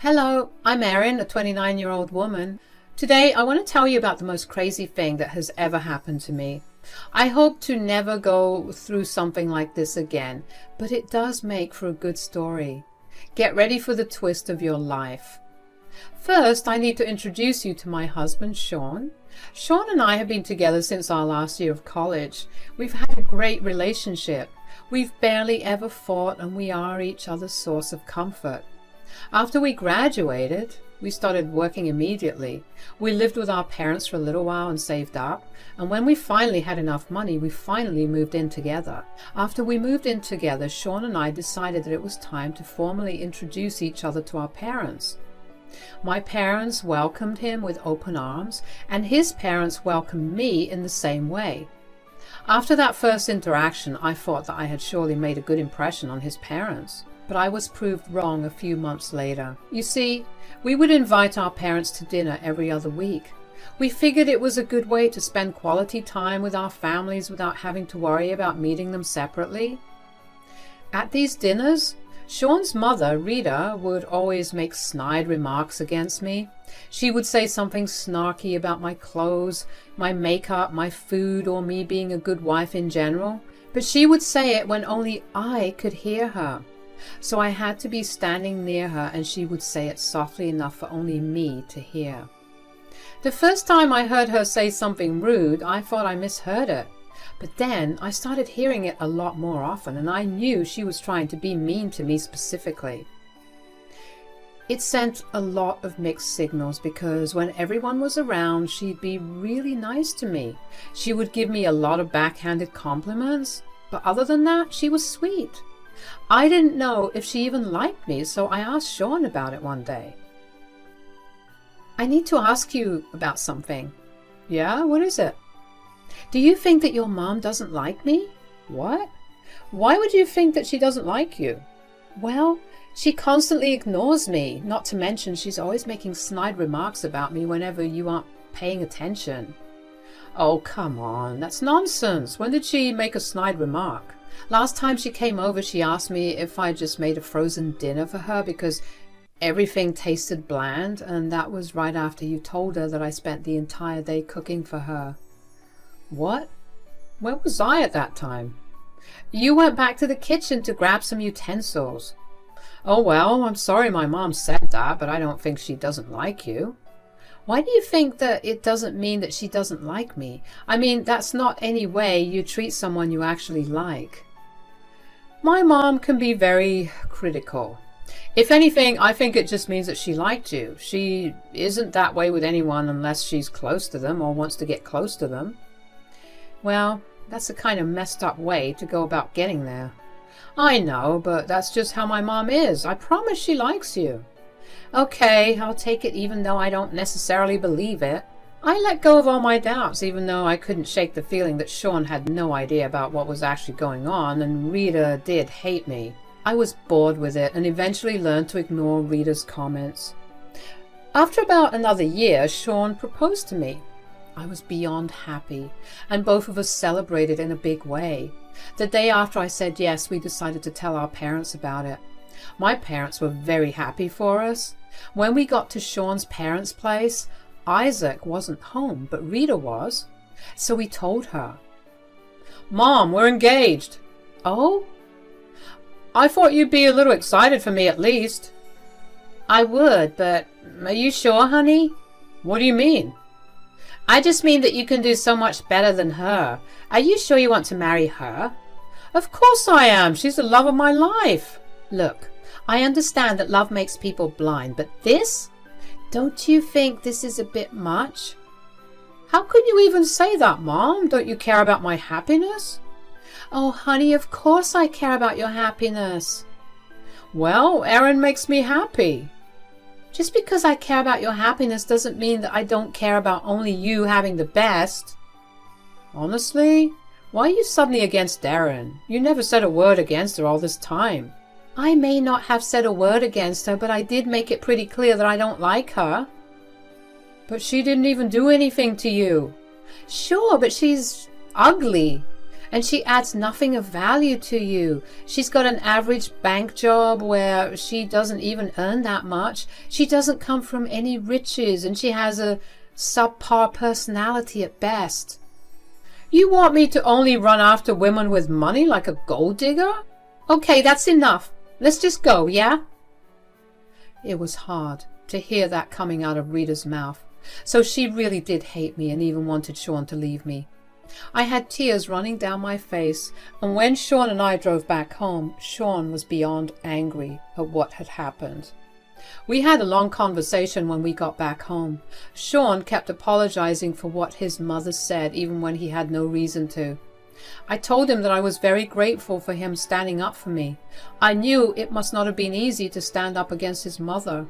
Hello, I'm Erin, a 29-year-old woman. Today I want to tell you about the most crazy thing that has ever happened to me. I hope to never go through something like this again, but it does make for a good story. Get ready for the twist of your life. First, I need to introduce you to my husband, Sean. Sean and I have been together since our last year of college. We've had a great relationship. We've barely ever fought, and we are each other's source of comfort. After we graduated, we started working immediately. We lived with our parents for a little while and saved up. And when we finally had enough money, we finally moved in together. After we moved in together, Sean and I decided that it was time to formally introduce each other to our parents. My parents welcomed him with open arms, and his parents welcomed me in the same way. After that first interaction, I thought that I had surely made a good impression on his parents. But I was proved wrong a few months later. You see, we would invite our parents to dinner every other week. We figured it was a good way to spend quality time with our families without having to worry about meeting them separately. At these dinners, Sean's mother, Rita, would always make snide remarks against me. She would say something snarky about my clothes, my makeup, my food, or me being a good wife in general. But she would say it when only I could hear her. So I had to be standing near her, and she would say it softly enough for only me to hear. The first time I heard her say something rude, I thought I misheard it. But then I started hearing it a lot more often, and I knew she was trying to be mean to me specifically. It sent a lot of mixed signals because when everyone was around, she'd be really nice to me. She would give me a lot of backhanded compliments, but other than that, she was sweet. I didn't know if she even liked me, so I asked Sean about it one day. I need to ask you about something. Yeah, what is it? Do you think that your mom doesn't like me? What? Why would you think that she doesn't like you? Well, she constantly ignores me, not to mention she's always making snide remarks about me whenever you aren't paying attention. Oh, come on, that's nonsense. When did she make a snide remark? Last time she came over, she asked me if I just made a frozen dinner for her because everything tasted bland, and that was right after you told her that I spent the entire day cooking for her. What? Where was I at that time? You went back to the kitchen to grab some utensils. Oh well, I'm sorry my mom said that, but I don't think she doesn't like you. Why do you think that it doesn't mean that she doesn't like me? I mean, that's not any way you treat someone you actually like. My mom can be very critical. If anything, I think it just means that she liked you. She isn't that way with anyone unless she's close to them or wants to get close to them. Well, that's a kind of messed up way to go about getting there. I know, but that's just how my mom is. I promise she likes you. Okay, I'll take it even though I don't necessarily believe it. I let go of all my doubts even though I couldn't shake the feeling that Sean had no idea about what was actually going on, and Rita did hate me. I was bored with it and eventually learned to ignore Rita's comments. After about another year, Sean proposed to me. I was beyond happy, and both of us celebrated in a big way. The day after I said yes, we decided to tell our parents about it. My parents were very happy for us. When we got to Sean's parents' place, Isaac wasn't home, but Rita was. So we told her. Mom, we're engaged. Oh? I thought you'd be a little excited for me at least. I would, but are you sure, honey? What do you mean? I just mean that you can do so much better than her. Are you sure you want to marry her? Of course I am. She's the love of my life. Look, I understand that love makes people blind, but this? Don't you think this is a bit much? How could you even say that, Mom? Don't you care about my happiness? Oh, honey, of course I care about your happiness. Well, Erin makes me happy. Just because I care about your happiness doesn't mean that I don't care about only you having the best. Honestly, why are you suddenly against Erin? You never said a word against her all this time. I may not have said a word against her, but I did make it pretty clear that I don't like her. But she didn't even do anything to you. Sure, but she's ugly. and she adds nothing of value to you. She's got an average bank job where she doesn't even earn that much. She doesn't come from any riches, and she has a subpar personality at best. You want me to only run after women with money like a gold digger? Okay, that's enough. Let's just go, yeah? It was hard to hear that coming out of Rita's mouth. So she really did hate me and even wanted Sean to leave me. I had tears running down my face, and when Sean and I drove back home, Sean was beyond angry at what had happened. We had a long conversation when we got back home. Sean kept apologizing for what his mother said, even when he had no reason to. I told him that I was very grateful for him standing up for me. I knew it must not have been easy to stand up against his mother.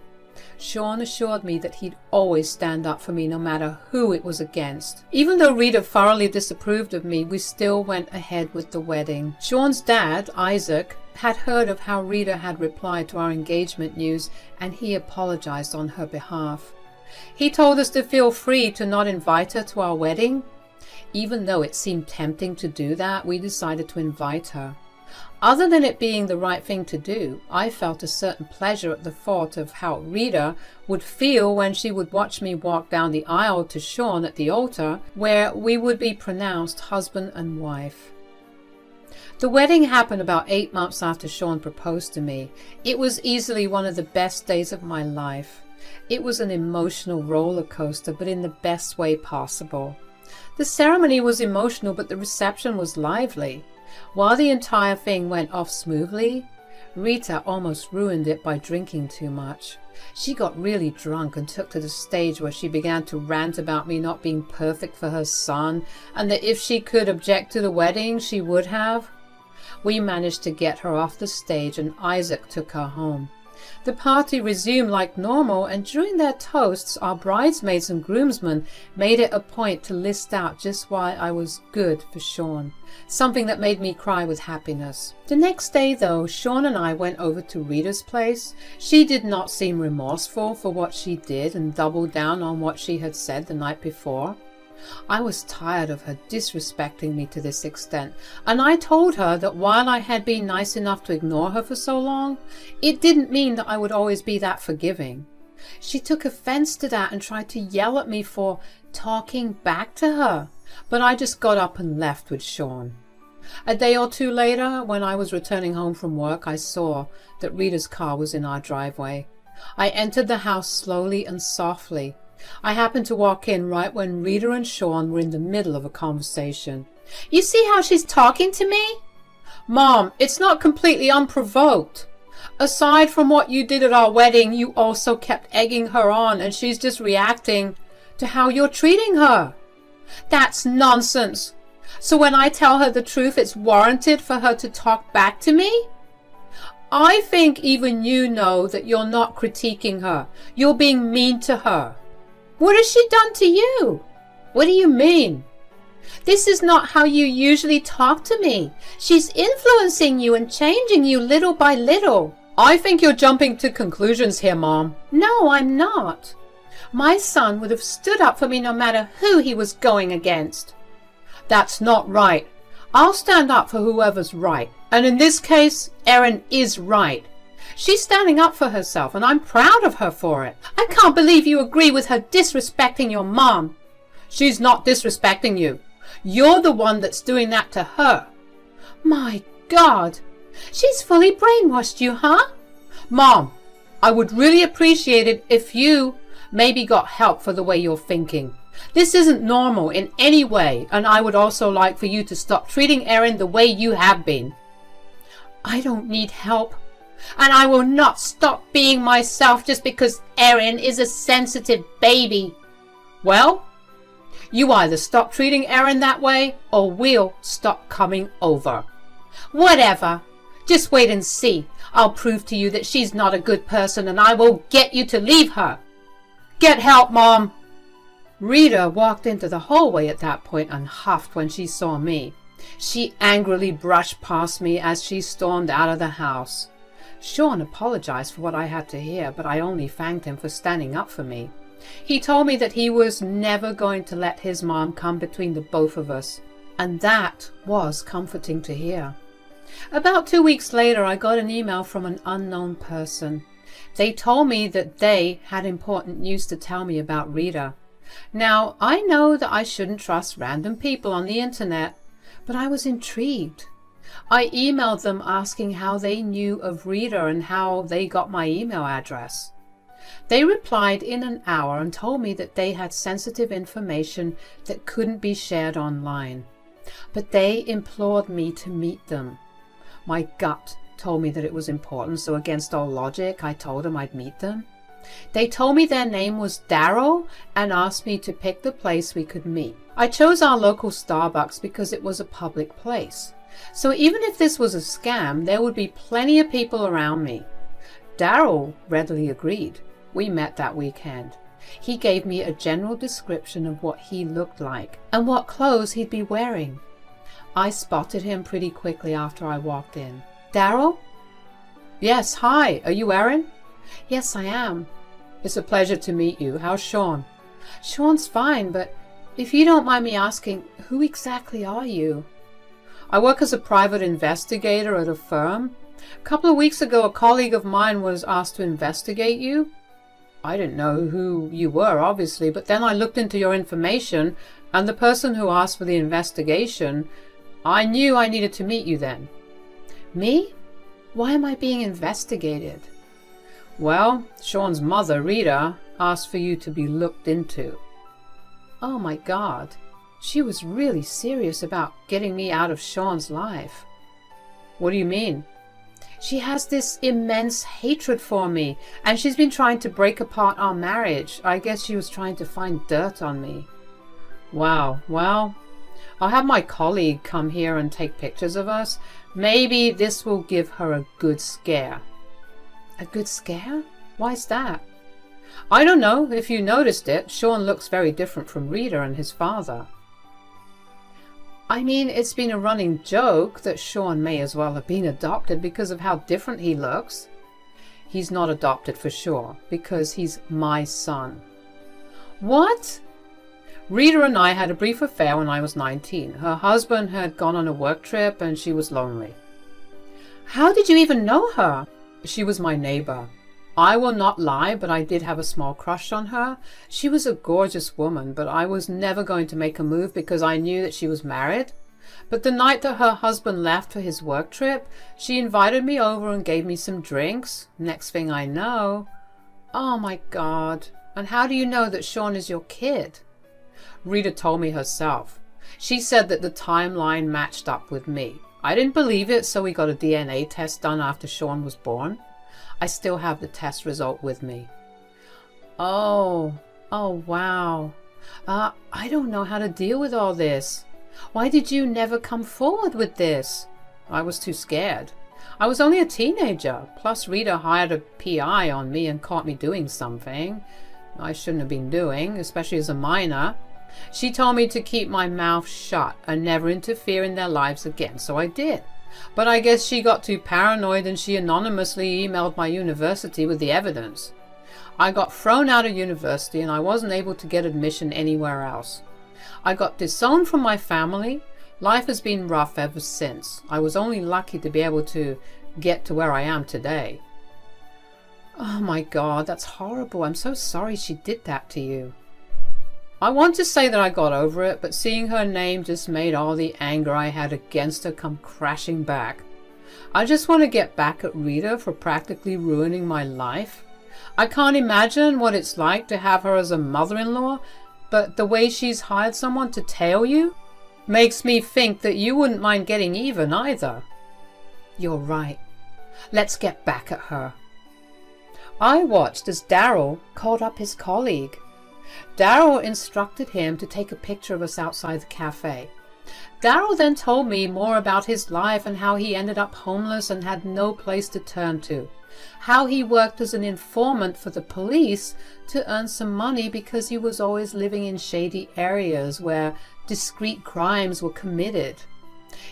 Sean assured me that he'd always stand up for me no matter who it was against. Even though Rita thoroughly disapproved of me, we still went ahead with the wedding. Sean's dad, Isaac, had heard of how Rita had replied to our engagement news, and he apologized on her behalf. He told us to feel free to not invite her to our wedding. Even though it seemed tempting to do that, we decided to invite her. Other than it being the right thing to do, I felt a certain pleasure at the thought of how Rita would feel when she would watch me walk down the aisle to Sean at the altar, where we would be pronounced husband and wife. The wedding happened about 8 months after Sean proposed to me. It was easily one of the best days of my life. It was an emotional roller coaster, but in the best way possible. The ceremony was emotional, but the reception was lively. While the entire thing went off smoothly, Rita almost ruined it by drinking too much. She got really drunk and took to the stage where she began to rant about me not being perfect for her son, and that if she could object to the wedding, she would have. We managed to get her off the stage, and Isaac took her home. The party resumed like normal, and during their toasts, our bridesmaids and groomsmen made it a point to list out just why I was good for Sean, something that made me cry with happiness. The next day, though, Sean and I went over to Rita's place. She did not seem remorseful for what she did and doubled down on what she had said the night before. I was tired of her disrespecting me to this extent, and I told her that while I had been nice enough to ignore her for so long, it didn't mean that I would always be that forgiving. She took offense to that and tried to yell at me for talking back to her, but I just got up and left with Sean. A day or two later, when I was returning home from work, I saw that Rita's car was in our driveway. I entered the house slowly and softly. I happened to walk in right when Rita and Sean were in the middle of a conversation. "You see how she's talking to me?" "Mom, it's not completely unprovoked. Aside from what you did at our wedding, you also kept egging her on, and she's just reacting to how you're treating her." "That's nonsense. So when I tell her the truth, it's warranted for her to talk back to me?" "I think even you know that you're not critiquing her. You're being mean to her." "What has she done to you?" "What do you mean?" "This is not how you usually talk to me. She's influencing you and changing you little by little." "I think you're jumping to conclusions here, Mom." "No, I'm not. My son would have stood up for me no matter who he was going against." "That's not right. I'll stand up for whoever's right. And in this case, Erin is right. She's standing up for herself, and I'm proud of her for it." "I can't believe you agree with her disrespecting your mom." "She's not disrespecting you. You're the one that's doing that to her." "My God, she's fully brainwashed you, huh?" "Mom, I would really appreciate it if you maybe got help for the way you're thinking. This isn't normal in any way, and I would also like for you to stop treating Erin the way you have been." "I don't need help. And I will not stop being myself just because Erin is a sensitive baby." "Well, you either stop treating Erin that way or we'll stop coming over." "Whatever. Just wait and see. I'll prove to you that she's not a good person, and I will get you to leave her." "Get help, Mom." Rita walked into the hallway at that point and huffed when she saw me. She angrily brushed past me as she stormed out of the house. Sean apologized for what I had to hear, but I only thanked him for standing up for me. He told me that he was never going to let his mom come between the both of us, And that was comforting to hear. About 2 weeks later, I got an email from an unknown person. They told me that they had important news to tell me about Rita. Now, I know that I shouldn't trust random people on the internet, but I was intrigued. I emailed them asking how they knew of Rita and how they got my email address. They replied in an hour and told me that they had sensitive information that couldn't be shared online. But they implored me to meet them. My gut told me that it was important, so against all logic, I told them I'd meet them. They told me their name was Daryl and asked me to pick the place we could meet. I chose our local Starbucks because it was a public place. So even if this was a scam, there would be plenty of people around me. Daryl readily agreed. We met that weekend. He gave me a general description of what he looked like and what clothes he'd be wearing. I spotted him pretty quickly after I walked in. Daryl? Yes, hi. Are you Erin? Yes, I am. It's a pleasure to meet you. How's Sean? Sean's fine, but if you don't mind me asking, who exactly are you? I work as a private investigator at a firm. A couple of weeks ago, a colleague of mine was asked to investigate you. I didn't know who you were, obviously, but then I looked into your information, and the person who asked for the investigation, I knew I needed to meet you then. Me? Why am I being investigated? Well, Sean's mother, Rita, asked for you to be looked into. Oh my God. She was really serious about getting me out of Sean's life. What do you mean? She has this immense hatred for me, and she's been trying to break apart our marriage. I guess she was trying to find dirt on me. Wow, well, I'll have my colleague come here and take pictures of us. Maybe this will give her a good scare. A good scare? Why's that? I don't know. If you noticed it, Sean looks very different from Rita and his father. I mean, it's been a running joke that Sean may as well have been adopted because of how different he looks. He's not adopted for sure, because he's my son. What? Rita and I had a brief affair when I was 19. Her husband had gone on a work trip and she was lonely. How did you even know her? She was my neighbor. I will not lie, but I did have a small crush on her. She was a gorgeous woman, but I was never going to make a move because I knew that she was married. But the night that her husband left for his work trip, she invited me over and gave me some drinks. Next thing I know... Oh my God. And how do you know that Sean is your kid? Rita told me herself. She said that the timeline matched up with me. I didn't believe it, so we got a DNA test done after Sean was born. I still have the test result with me. Oh wow. I don't know how to deal with all this. Why did you never come forward with this? I was too scared. I was only a teenager, plus Rita hired a PI on me and caught me doing something I shouldn't have been doing, especially as a minor. She told me to keep my mouth shut and never interfere in their lives again, so I did. But I guess she got too paranoid and she anonymously emailed my university with the evidence. I got thrown out of university and I wasn't able to get admission anywhere else. I got disowned from my family. Life has been rough ever since. I was only lucky to be able to get to where I am today. Oh my God, that's horrible. I'm so sorry she did that to you. I want to say that I got over it, but seeing her name just made all the anger I had against her come crashing back. I just want to get back at Rita for practically ruining my life. I can't imagine what it's like to have her as a mother-in-law, but the way she's hired someone to tail you makes me think that you wouldn't mind getting even either. You're right. Let's get back at her. I watched as Daryl called up his colleague. Daryl instructed him to take a picture of us outside the cafe. Daryl then told me more about his life and how he ended up homeless and had no place to turn to. How he worked as an informant for the police to earn some money because he was always living in shady areas where discreet crimes were committed.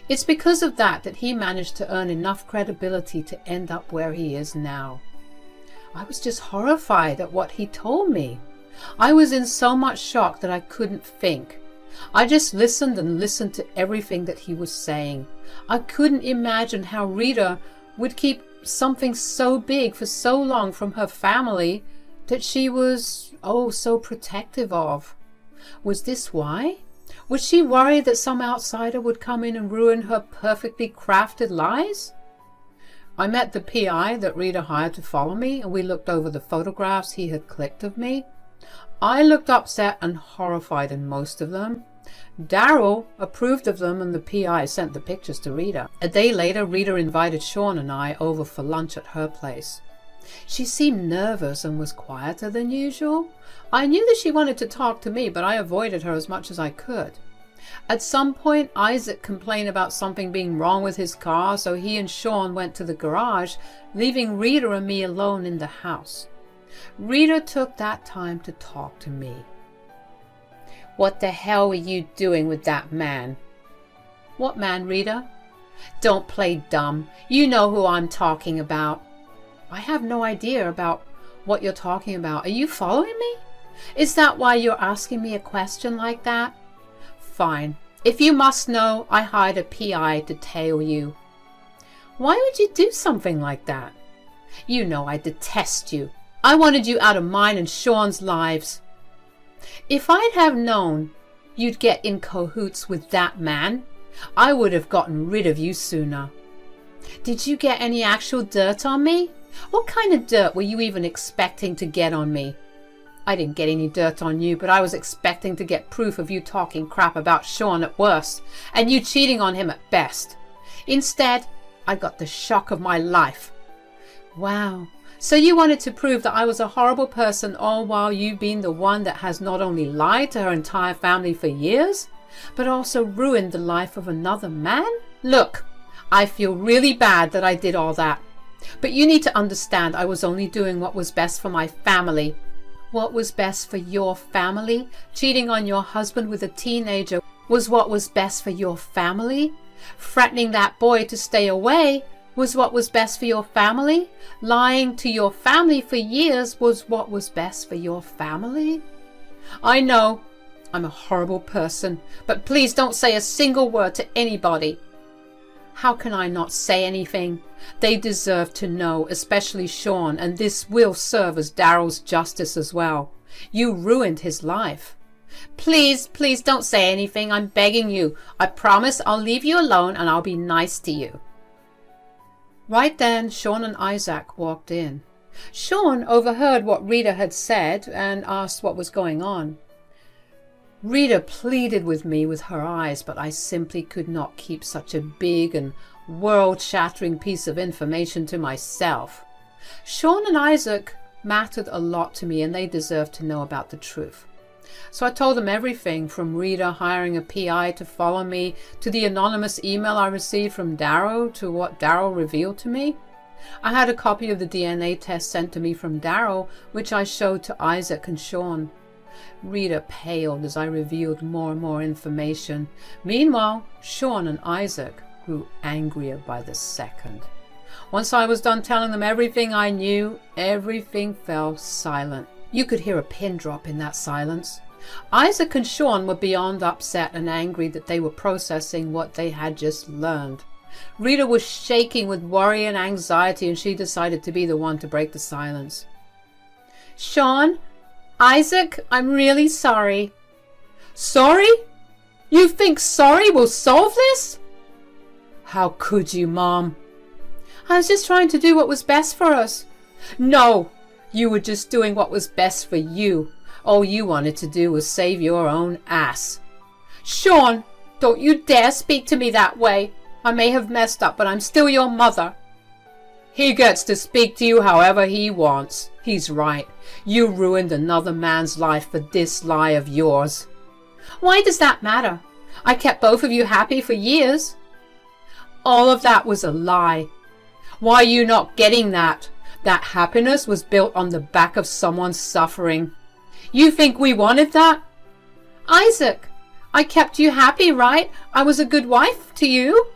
It's because of that that he managed to earn enough credibility to end up where he is now. I was just horrified at what he told me. I was in so much shock that I couldn't think. I just listened and listened to everything that he was saying. I couldn't imagine how Rita would keep something so big for so long from her family that she was, oh, so protective of. Was this why? Was she worried that some outsider would come in and ruin her perfectly crafted lies? I met the PI that Rita hired to follow me, and we looked over the photographs he had clicked of me. I looked upset and horrified in most of them. Daryl approved of them, and the PI sent the pictures to Rita. A day later, Rita invited Sean and I over for lunch at her place. She seemed nervous and was quieter than usual. I knew that she wanted to talk to me, but I avoided her as much as I could. At some point, Isaac complained about something being wrong with his car, so he and Sean went to the garage, leaving Rita and me alone in the house. Rita took that time to talk to me. "What the hell were you doing with that man?" "What man, Rita?" "Don't play dumb. You know who I'm talking about." "I have no idea about what you're talking about. Are you following me? Is that why you're asking me a question like that?" "Fine. If you must know, I hired a PI to tail you." "Why would you do something like that?" "You know I detest you. I wanted you out of mine and Sean's lives." "If I'd have known you'd get in cahoots with that man, I would have gotten rid of you sooner." "Did you get any actual dirt on me? What kind of dirt were you even expecting to get on me?" "I didn't get any dirt on you, but I was expecting to get proof of you talking crap about Sean at worst, and you cheating on him at best. Instead, I got the shock of my life." "Wow. So you wanted to prove that I was a horrible person, all while you being the one that has not only lied to her entire family for years, but also ruined the life of another man? Look, I feel really bad that I did all that. But you need to understand I was only doing what was best for my family." "What was best for your family? Cheating on your husband with a teenager was what was best for your family? Threatening that boy to stay away was what was best for your family? Lying to your family for years was what was best for your family?" "I know I'm a horrible person, but please don't say a single word to anybody." "How can I not say anything? They deserve to know, especially Sean, and this will serve as Daryl's justice as well. You ruined his life." "Please, please don't say anything. I'm begging you. I promise I'll leave you alone and I'll be nice to you." Right then, Sean and Isaac walked in. Sean overheard what Rita had said and asked what was going on. Rita pleaded with me with her eyes, but I simply could not keep such a big and world-shattering piece of information to myself. Sean and Isaac mattered a lot to me, and they deserved to know about the truth. So I told them everything, from Rita hiring a PI to follow me, to the anonymous email I received from Daryl, to what Daryl revealed to me. I had a copy of the DNA test sent to me from Daryl, which I showed to Isaac and Sean. Rita paled as I revealed more and more information. Meanwhile, Sean and Isaac grew angrier by the second. Once I was done telling them everything I knew, everything fell silent. You could hear a pin drop in that silence. Isaac and Sean were beyond upset and angry that they were processing what they had just learned. Rita was shaking with worry and anxiety, and she decided to be the one to break the silence. "Sean, Isaac, I'm really sorry." "Sorry? You think sorry will solve this?" "How could you, Mom?" "I was just trying to do what was best for us." "No, you were just doing what was best for you. All you wanted to do was save your own ass." "Sean, don't you dare speak to me that way. I may have messed up, but I'm still your mother." "He gets to speak to you however he wants. He's right. You ruined another man's life for this lie of yours." "Why does that matter? I kept both of you happy for years." "All of that was a lie. Why are you not getting that? That happiness was built on the back of someone's suffering. You think we wanted that?" "Isaac, I kept you happy, right? I was a good wife to you."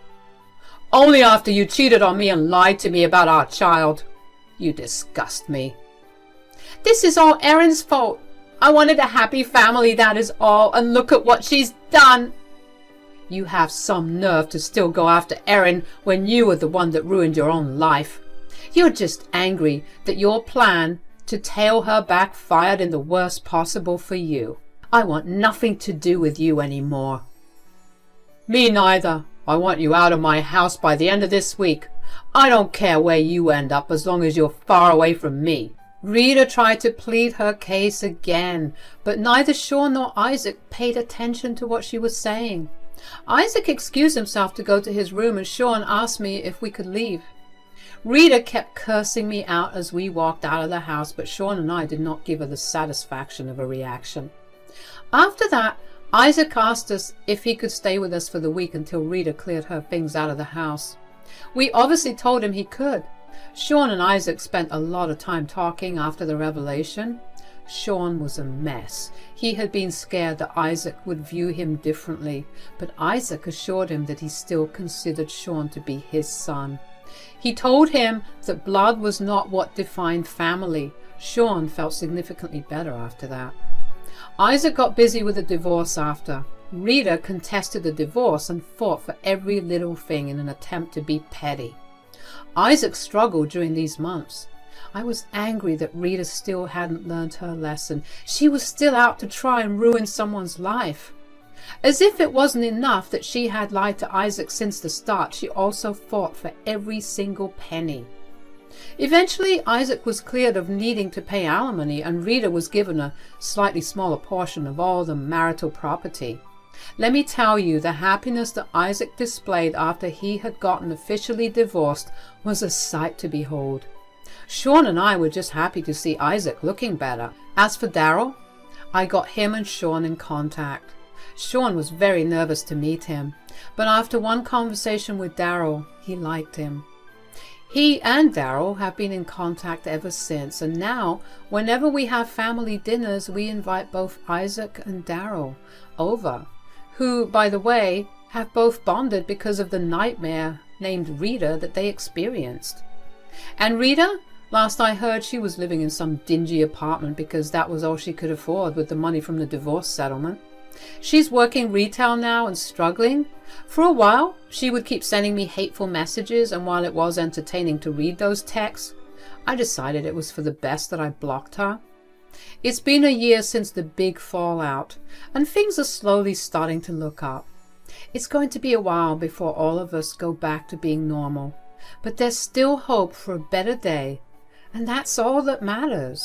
"Only after you cheated on me and lied to me about our child. You disgust me." "This is all Erin's fault. I wanted a happy family, that is all, and look at what she's done. You have some nerve to still go after Erin when you were the one that ruined your own life. You're just angry that your plan to tail her backfired in the worst possible for you. I want nothing to do with you anymore. Me neither. I want you out of my house by the end of this week. I don't care where you end up as long as you're far away from me. Rita tried to plead her case again, but neither Sean nor Isaac paid attention to what she was saying. Isaac excused himself to go to his room, and Sean asked me if we could leave. Rita kept cursing me out as we walked out of the house, but Sean and I did not give her the satisfaction of a reaction. After that, Isaac asked us if he could stay with us for the week until Rita cleared her things out of the house. We obviously told him he could. Sean and Isaac spent a lot of time talking after the revelation. Sean was a mess. He had been scared that Isaac would view him differently, but Isaac assured him that he still considered Sean to be his son. He told him that blood was not what defined family. Sean felt significantly better after that. Isaac got busy with the divorce after. Rita contested the divorce and fought for every little thing in an attempt to be petty. Isaac struggled during these months. I was angry that Rita still hadn't learned her lesson. She was still out to try and ruin someone's life. As if it wasn't enough that she had lied to Isaac since the start, she also fought for every single penny. Eventually, Isaac was cleared of needing to pay alimony, and Rita was given a slightly smaller portion of all the marital property. Let me tell you, the happiness that Isaac displayed after he had gotten officially divorced was a sight to behold. Sean and I were just happy to see Isaac looking better. As for Daryl, I got him and Sean in contact. Sean was very nervous to meet him, but after one conversation with Daryl, he liked him. He and Daryl have been in contact ever since, and now, whenever we have family dinners, we invite both Isaac and Daryl over, who, by the way, have both bonded because of the nightmare named Rita that they experienced. And Rita, last I heard, she was living in some dingy apartment because that was all she could afford with the money from the divorce settlement. She's working retail now and struggling. For a while, she would keep sending me hateful messages, and while it was entertaining to read those texts, I decided it was for the best that I blocked her. It's been a year since the big fallout, and things are slowly starting to look up. It's going to be a while before all of us go back to being normal, but there's still hope for a better day, and that's all that matters.